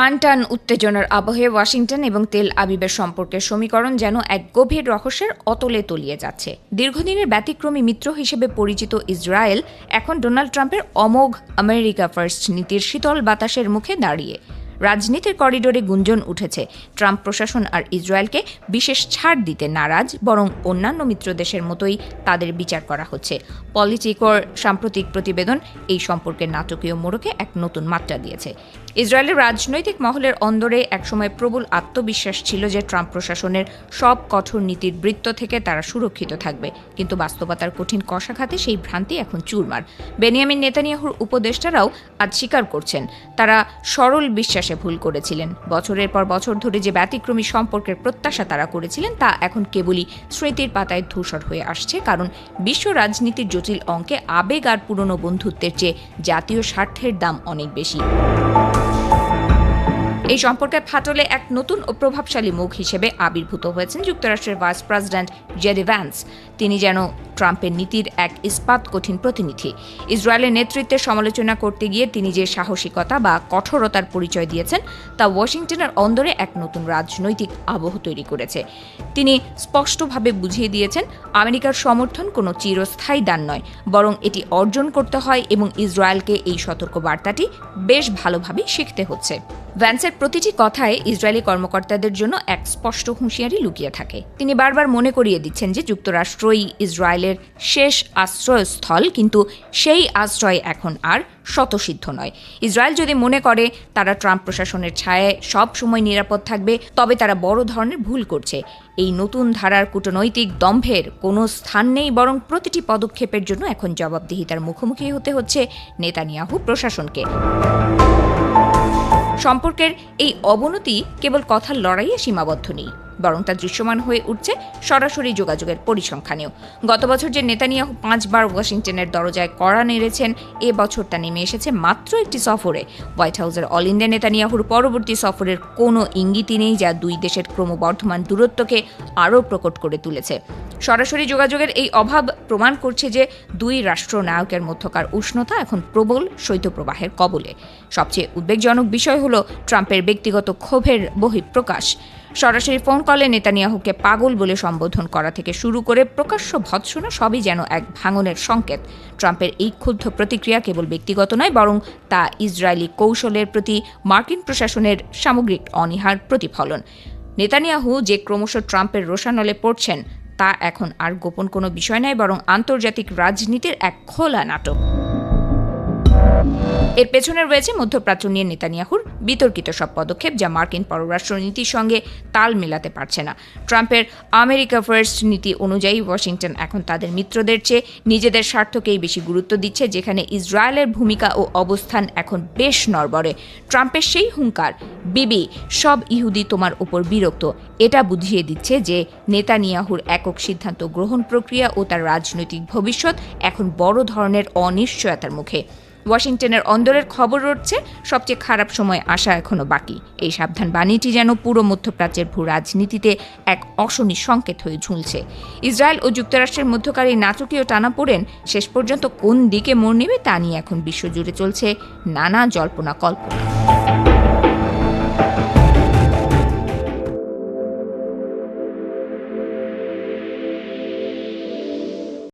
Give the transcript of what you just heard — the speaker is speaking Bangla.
টান টান উত্তেজনার আবহে ওয়াশিংটন এবং তেল আবিবের সম্পর্কের সমীকরণ যেন এক গভীর রহস্যের অতলে তলিয়ে যাচ্ছে। দীর্ঘদিনের ব্যতিক্রমী মিত্র হিসেবে পরিচিত ইসরায়েল এখন ডোনাল্ড ট্রাম্পের অমোঘ আমেরিকা ফার্স্ট নীতির শীতল বাতাসের মুখে দাঁড়িয়ে। রাজনীতির করিডোরে গুঞ্জন উঠেছে ট্রাম্প প্রশাসন আর ইসরায়েলকে বিশেষ ছাড় দিতে নারাজ, বরং অন্যান্য মিত্র দেশের মতোই তাদের বিচার করা হচ্ছে। পলিটিকোর সাম্প্রতিক প্রতিবেদন এই সম্পর্কের নাটকীয় মোড়কে এক নতুন মাত্রা দিয়েছে। ইসরায়েলের রাজনৈতিক মহলের অন্দরে একসময় প্রবল আত্মবিশ্বাস ছিল যে ট্রাম্প প্রশাসনের সব কঠোর নীতির বৃত্ত থেকে তারা সুরক্ষিত থাকবে, কিন্তু বাস্তবতার কঠিন কষাঘাতে সেই ভ্রান্তি এখন চুরমার। বেনিয়ামিন নেতানিয়াহুর উপদেষ্টারাও আজ স্বীকার করছেন তারা সরল বিশ্বাসে ভুল করেছিলেন। বছরের পর বছর ধরে যে ব্যতিক্রমী সম্পর্কের প্রত্যাশা তারা করেছিলেন তা এখন কেবলই স্মৃতির পাতায় ধূসর হয়ে আসছে, কারণ বিশ্ব রাজনীতির জটিল অঙ্কে আবেগ আর পুরনো বন্ধুত্বের চেয়ে জাতীয় স্বার্থের দাম অনেক বেশি। এই সম্পর্কের ফাটলে এক নতুন ও প্রভাবশালী মুখ হিসেবে আবির্ভূত হয়েছেন যুক্তরাষ্ট্রের ভাইস প্রেসিডেন্ট জেডি ভ্যান্স। তিনি যেন ট্রাম্পের নীতির এক ইস্পাত কঠিন প্রতিনিধি। ইসরায়েলের নেতৃত্বের সমালোচনা করতে গিয়ে তিনি যে সাহসিকতা বা কঠোরতার পরিচয় দিয়েছেন তা ওয়াশিংটনের অন্দরে এক নতুন রাজনৈতিক আবহ তৈরি করেছে। তিনি স্পষ্টভাবে বুঝিয়ে দিয়েছেন আমেরিকার সমর্থন কোনো চিরস্থায়ী দান নয়, বরং এটি অর্জন করতে হয় এবং ইসরায়েলকে এই সতর্ক বার্তাটি বেশ ভালোভাবে শিখতে হচ্ছে। ভ্যান্সের প্রতিটি কথায় ইসরায়েলি কর্মকর্তাদের জন্য এক স্পষ্ট হুঁশিয়ারি লুকিয়ে থাকে। তিনি বারবার মনে করিয়ে দিচ্ছেন যে যুক্তরাষ্ট্রই ইসরায়েলের শেষ আশ্রয়স্থল, কিন্তু সেই আশ্রয় এখন আর স্বতঃসিদ্ধ নয়। ইসরায়েল যদি মনে করে তারা ট্রাম্প প্রশাসনের ছায়ায় সব সময় নিরাপদ থাকবে, তবে তারা বড় ধরনের ভুল করছে। এই নতুন ধারার কূটনৈতিক দম্ভের কোনো স্থান নেই, বরং প্রতিটি পদক্ষেপের জন্য এখন জবাবদিহিতার মুখোমুখি হতে হচ্ছে নেতানিয়াহু প্রশাসনকে। সম্পর্কের এই অবনতি কেবল কথার লড়াইয়ে সীমাবদ্ধ নেই, বরং তা দৃশ্যমান হয়ে উঠছে সরাসরি যোগাযোগের পরিসংখ্যানেও। গত বছর যে নেতানিয়াহু 5 বার ওয়াশিংটনের দরজায় কড়া নেড়েছেন, এ বছর তা নেমে এসেছে মাত্র একটি সফরে। হোয়াইট হাউসের অল ইন্ডিয়া নেতানিয়াহুর পরবর্তী সফরের কোনো ইঙ্গিতই নেই, যা দুই দেশের ক্রমবর্ধমান দূরত্বকে আরও প্রকট করে তুলেছে। সরাসরি যোগাযোগের এই অভাব প্রমাণ করছে যে দুই রাষ্ট্রনায়কের মধ্যকার উষ্ণতা এখন প্রবল শৈত্যপ্রবাহের কবলে। সবচেয়ে উদ্বেগজনক বিষয় হল ট্রাম্পের ব্যক্তিগত ক্ষোভের বহিঃপ্রকাশ। সরাসরি ফোন কলে নেতানিয়াহুকে পাগল বলে সম্বোধন করা থেকে শুরু করে প্রকাশ্য ভৎসনা সবই যেন এক ভাঙনের সংকেত। ট্রাম্পের এই ক্ষুব্ধ প্রতিক্রিয়া কেবল ব্যক্তিগত নয়, বরং তা ইসরায়েলি কৌশলের প্রতি মার্কিন প্রশাসনের সামগ্রিক অনীহার প্রতিফলন। নেতানিয়াহু যে ক্রমশ ট্রাম্পের রোষানলে পড়ছেন তা এখন আর গোপন কোনো বিষয় নয়, বরং আন্তর্জাতিক রাজনীতির এক খোলা নাটক। এর পেছনে রয়েছে মধ্যপ্রাচ্য নিয়ে নেতানিয়াহুর বিতর্কিত সব পদক্ষেপ, যা মার্কিন পররাষ্ট্রনীতির সঙ্গে তাল মেলাতে পারছে না। ট্রাম্পের আমেরিকা ফার্স্ট নীতি অনুযায়ী ওয়াশিংটন এখন তাদের মিত্রদের চেয়ে নিজেদের স্বার্থকেই বেশি গুরুত্ব দিচ্ছে, যেখানে ইসরায়েলের ভূমিকা ও অবস্থান এখন বেশ নড়বড়ে। ট্রাম্পের সেই হুঙ্কার, বিবি সব ইহুদি তোমার ওপর বিরক্ত, এটা বুঝিয়ে দিচ্ছে যে নেতানিয়াহুর একক সিদ্ধান্ত গ্রহণ প্রক্রিয়া ও তার রাজনৈতিক ভবিষ্যৎ এখন বড় ধরনের অনিশ্চয়তার মুখে। ওয়াশিংটনের অন্দরের খবর রটছে সবচেয়ে খারাপ সময় আসা এখনো বাকি। এই সাবধান বাণীটি যেন পুরো মধ্যপ্রাচ্যের ভূ রাজনীতিতে এক অশনি সংকেত হয়ে ঝুলছে। ইসরায়েল ও যুক্তরাষ্ট্রের মধ্যকার এই নাটকীয় টানাপোড়েন শেষ পর্যন্ত কোন দিকে মোড় নেবে তা নিয়ে এখন বিশ্বজুড়ে চলছে নানা জল্পনা কল্পনা।